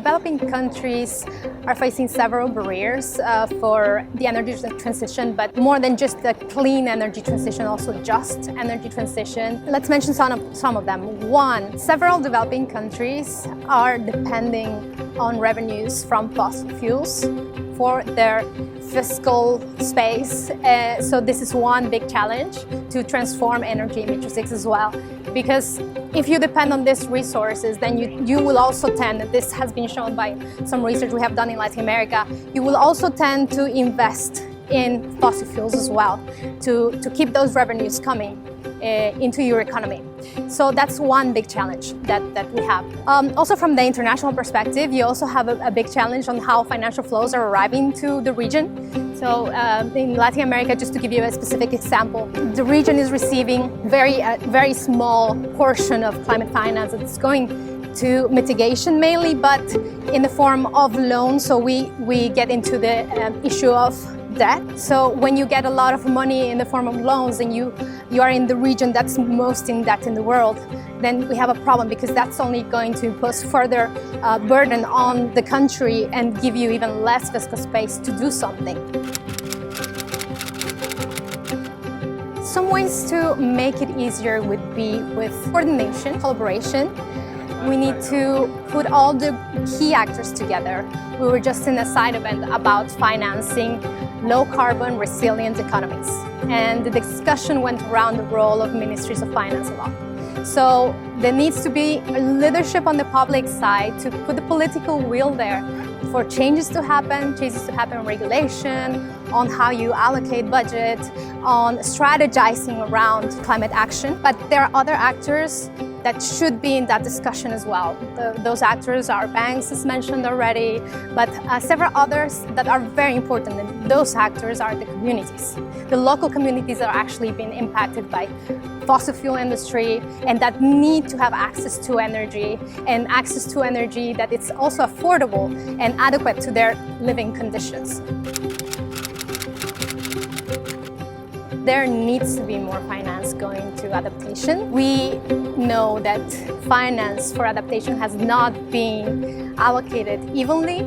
Developing countries are facing several barriers for the energy transition, but more than just the clean energy transition, also just energy transition. Let's mention some of them. One, several developing countries are depending on revenues from fossil fuels for their fiscal space. So this is one big challenge to transform energy matrices as well. Because if you depend on these resources, then you will also tend, this has been shown by some research we have done in Latin America, you will also tend to invest in fossil fuels as well to keep those revenues coming into your economy. So that's one big challenge that we have. Also from the international perspective, you also have a big challenge on how financial flows are arriving to the region. So in Latin America, just to give you a specific example, the region is receiving very small portion of climate finance. It's going to mitigation mainly, but in the form of loans. So we get into the issue of debt. So when you get a lot of money in the form of loans and you are in the region that's most in debt in the world, then we have a problem, because that's only going to impose further burden on the country and give you even less fiscal space to do something. Some ways to make it easier would be with coordination, collaboration. We need to put all the key actors together. We were just in a side event about financing low-carbon resilient economies, and the discussion went around the role of ministries of finance a lot. So there needs to be leadership on the public side to put the political will there for changes to happen in regulation, on how you allocate budget, on strategizing around climate action. But there are other actors that should be in that discussion as well. Those actors are banks, as mentioned already, but several others that are very important. And those actors are the communities. The local communities that are actually being impacted by fossil fuel industry and that need to have access to energy, and access to energy that it's also affordable and adequate to their living conditions. There needs to be more finance going to adaptation. We know that finance for adaptation has not been allocated evenly,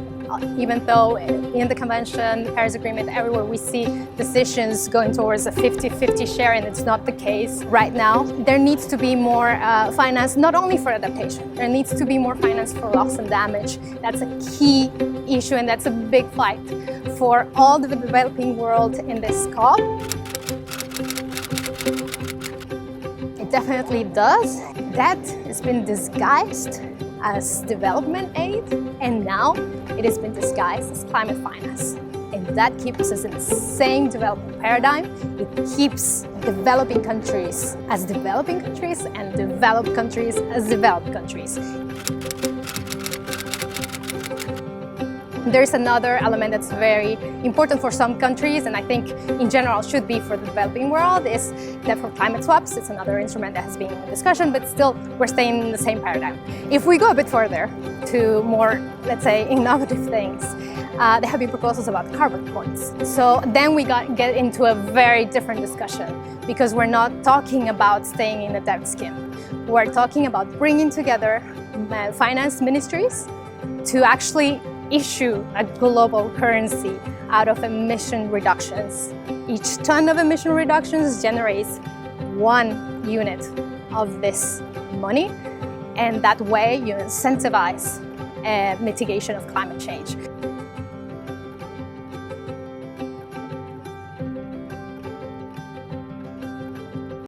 even though in the Convention, the Paris Agreement, everywhere we see decisions going towards a 50-50 share, and it's not the case right now. There needs to be more finance, not only for adaptation, there needs to be more finance for loss and damage. That's a key issue, and that's a big fight for all the developing world in this COP. It definitely does. That has been disguised as development aid, and now it has been disguised as climate finance. And that keeps us in the same development paradigm. It keeps developing countries as developing countries and developed countries as developed countries. There's another element that's very important for some countries, and I think in general should be for the developing world, is that for climate swaps. It's another instrument that has been in discussion, but still we're staying in the same paradigm. If we go a bit further to more, let's say, innovative things, there have been proposals about carbon coins. So then we get into a very different discussion, because we're not talking about staying in a debt scheme. We're talking about bringing together finance ministries to actually issue a global currency out of emission reductions. Each ton of emission reductions generates 1 unit of this money, and that way you incentivize mitigation of climate change.